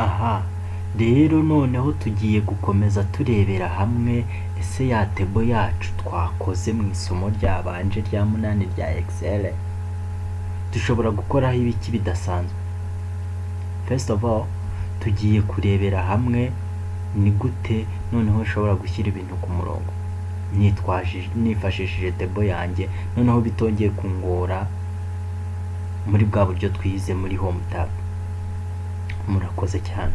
Aha rero noneho tugiye gukomeza turebera hamwe ese ya table yacu twakoze mu isomo ryabanje rya munani rya Excel dushobora gukoraho ibiki bidasanzwe. First of all, tugiye kurebera hamwe ni gute noneho nshobora gushyira ibintu ku murongo nifashishije table yanjye, noneho bitongeye kungora muri bwa buryo twize muri home tab. Murakoze cyane.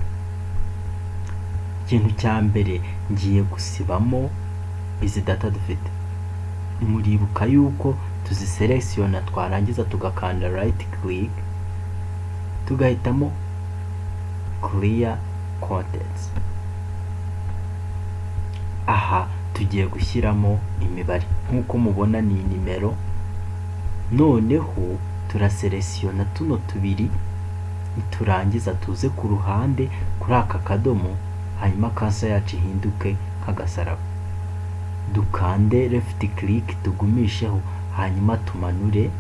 Ikintu cya mbere ngiye gusibamo izi data dufite. Muribuka yuko tuziselectiona twarangiza tugakanda right click tugahitamo clear contents. Aha tugiye gushyiramo imibare nk'uko mubona ni nimero, noneho turaselectiona tuno tubiri turangiza tuze ku ruhande kuri aka kadomo, hanyuma kasa yacu ihinduke nk'agasaraba. Dukande left click tugumisheho, hanyuma tumanure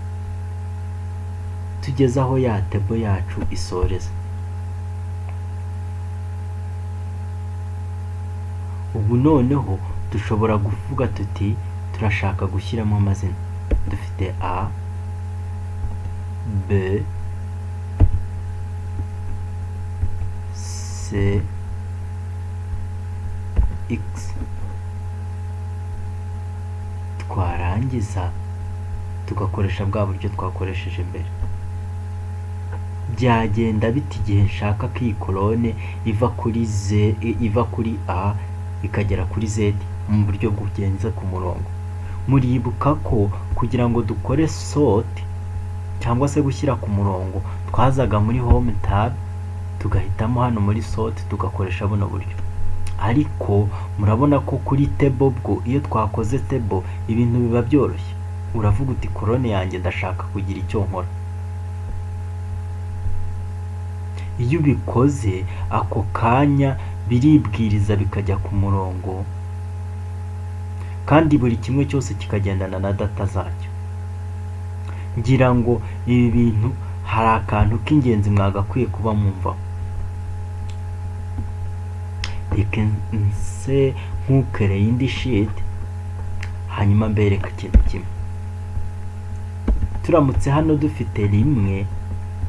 tugeze aho ya table yacu isoreza. Ubu noneho dushobora kuvuga tuti turashaka gushyiramo amazina. Dufite A, B, C, X. Twarangiza tugakoresha bwa buryo twakoresheje mbere. Byagenda biti igihe nshaka ko iyi kolone iva kuri A ikagera kuri Z mu buryo bw'ugenze ku murongo. Muribuka ko kugira ngo dukore sort cyangwa se gushyira ku murongo twazaga muri home tab tugahitamo hano muri sort tugakoresha buno buryo. Ariko murabona ko kuri table bwo iyo twakoze table ibintu biba byoroshye. Uravuga uti kolone yanjye ndashaka kugira icyo nkora. Iyo ubikoze ako kanya biribwiriza bikajya ku murongo, kandi buri kimwe cyose kikagendana na data zacyo. Ngira ngo ibi bintu hari akantu k'ingenzi mwagakwiye kuba mwumvaho. Reka nse nk'ukereye indi sheet hanyuma mbereka ikintu kimwe. Turamutse hano dufite rimwe,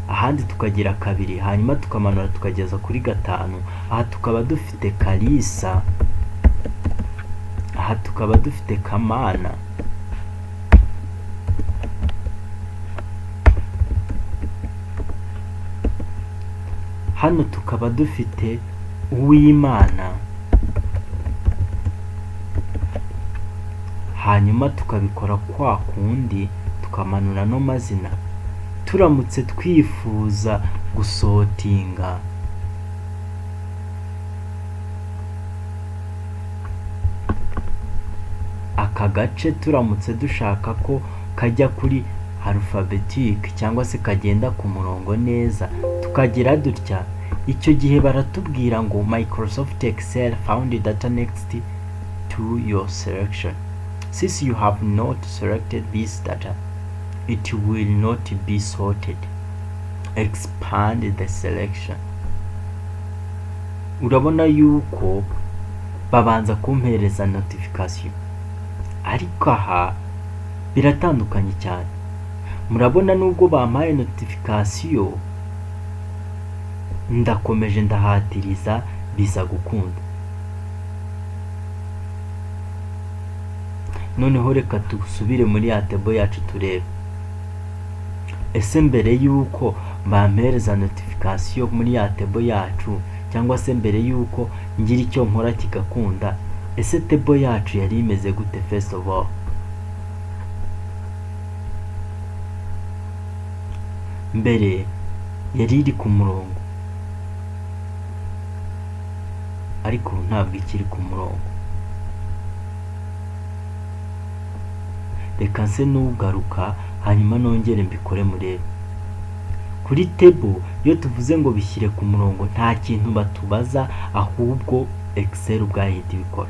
ahandi tukagira kabiri, hanyuma tukamanura tukageza kuri gatanu, aha tukaba dufite Kalisa, aha tukaba dufite Kamana, hano tukaba dufite Uwimana, hanyuma tukabikora kwa kundi tukamanura no mazina. Turamutse twifuza gusotinga aka gace, turamutse dushaka ko kajya kuri alphabetic cyangwa se kagenda ku murongo neza, tukagira dutya, icyo gihe baratubwira ngo Microsoft Excel found data next to your selection. Since you have not selected this data, it will not be sorted. Expand the selection. Urabona yuko babanza kumpereza notification, ariko aha biratandukanye cyane. Murabona nubwo bampaye notification ndakomeje ndahatiriza biza gukunda. Noneho reka dusubire muri ya table yacu turebe. Ese mbere yuko bampereza notification muri ya table yacu, cyangwa se mbere yuko ngira icyo nkora kigakunda, ese table yacu yari imeze gute? First of all, mbere yari iri ku murongo, ariko ntabwo ikiri ku murongo. Reka nse n'ugaruka hanyuma nongere mbikore murebe. Kuri table iyo tuvuze ngo bishyire ku murongo nta kintu batubaza, ahubwo Excel ubwahita ibikora.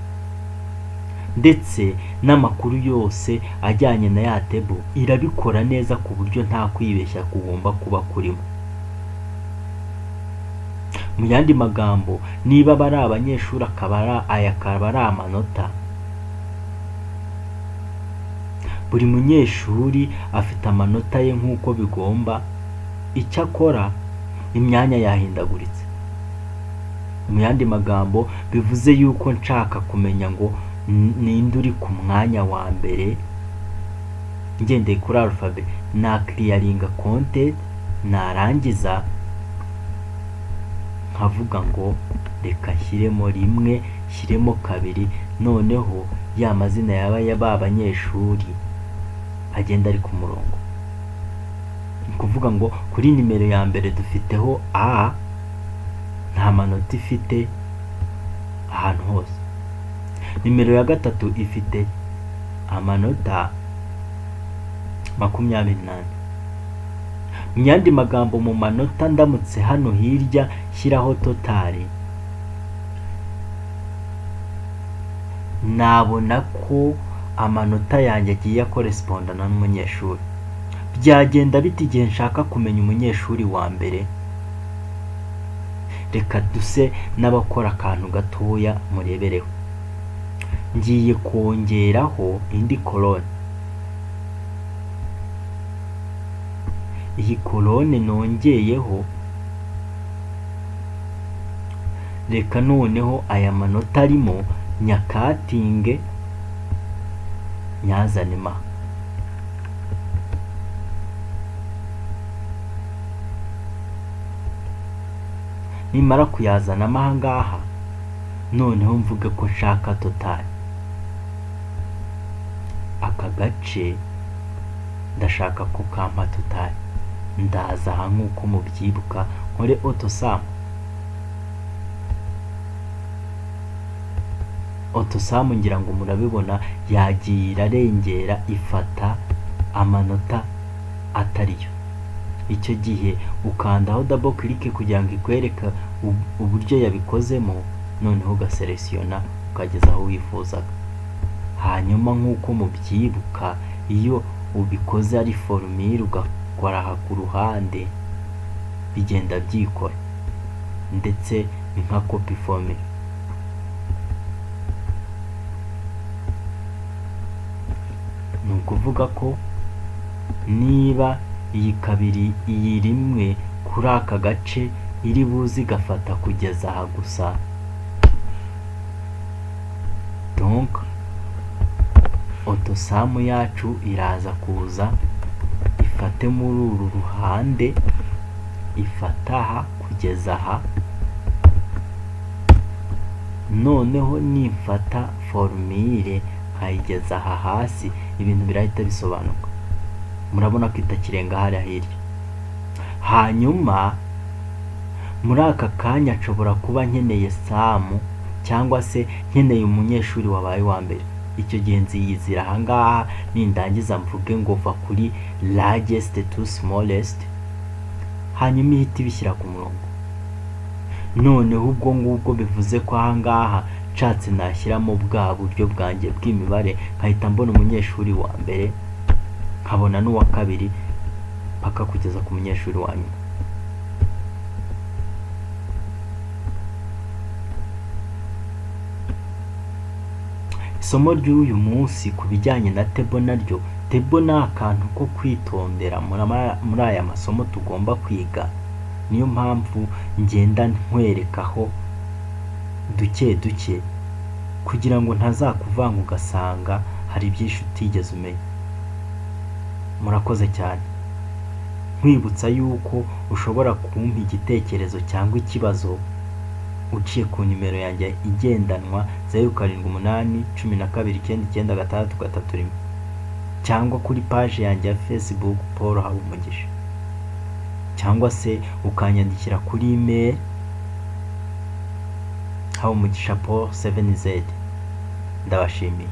Ndetse n'amakuru yose ajyanye na ya table irabikora neza ku buryo nta kwibeshya kugomba kuba kurimo. mu yandi magambo, niba bari abanyeshuri akaba ari amanota, buri munyeshuri afite amanota ye nk'uko bigomba. Icyakora imyanya yahindaguritse. Mu yandi magambo, bivuze yuko nshaka kumenya ngo ninde uri ku mwanya wa mbere ngendeye kuri alphabet, na clearinga content, narangiza nkavuga ngo reka nshyiremo 1, nshyiremo 2, noneho ya mazina yaba yaba banyeshuri agenda ari ku murongo. Ni kuvuga ngo kuri nimero ya mbere dufiteho A, nta manota ifite ahantu hose. Nimero ya gatatu ifite amanota 28. Mu yandi magambo, mu manota ndamutse hano hirya shyiraho totali, nabona ko amanota yanjye agiye akorespondana n'umunyeshuri. Byagenda bite igihe nshaka kumenya umunyeshuri wa mbere? Reka duse n'abakora akantu gatoya murebereho. Ngiye kongeraho indi kolone. Iyi kolone nongeyeho, reka noneho aya manota arimo nyakatinge nyazane ma. Nimara kuyazanamo aha ngaha, noneho mvuge ko nshaka totali. Aka gace ndashaka ko kampa totali. Ndaza aha nk'uko mubyibuka, nkore autosum. Autosum ngira ngo murabibona yagiye irarengera ifata amanota atariyo. Icyo gihe ukandaho double click kugira ngo ikwereke uburyo yabikozemo, noneho ugaselektiona ukageza aho wifuzaga. Hanyuma nk'uko mubyibuka, iyo ubikoze ari formule ugakora aha ku ruhande, bigenda byikora, ndetse ni nka copy formula. Ni ukuvuga ko niba iyi 2, iyi 1 kuri aka gace iri buzi gafata kugeza aha gusa, donc autosum yacu iraza kuza ifate muri uru ruhande, ifata aha kugeza aha, noneho nimfata formule nkayigeza aha hasi, ibintu birahita bisobanuka. Murabona ko itakirenga hariya hirya. Hanyuma muri aka kanya nshobora kuba nkeneye samu, cyangwa se nkeneye umunyeshuri wabaye wa mbere. Icyo gihe nziyizira aha ngaha, nindangiza mvuge ngo va kuri largest to smallest, hanyuma ihita ibishyira ku murongo. Noneho ubwo ngubwo bivuze ko aha ngaha nshatse nashyiramo bwa buryo bwanjye bw'imibare, nkahita mbona umunyeshuri wa mbere, nkabona n'uwa kabiri, paka kugeza ku munyeshuri wa nyuma. Isomo ry'uyu munsi ku bijyanye na table naryo, table ni akantu ko kwitondera muri aya masomo tugomba kwiga. Niyo mpamvu ngenda nkwerekaho duke duke, kugira ngo ntazakuvanga ugasanga hari byinshi utigeze umenya. Murakoze cyane. Nkwibutsa yuko ushobora kumpa igitekerezo cyangwa ikibazo uciye ku nimero yanjye igendanwa 0781129963, cyangwa kuri page yanjye ya Facebook Paul Habumugisha, cyangwa se ukanyandikira kuri email habumugisha Paul 7z. Ndabashimiye.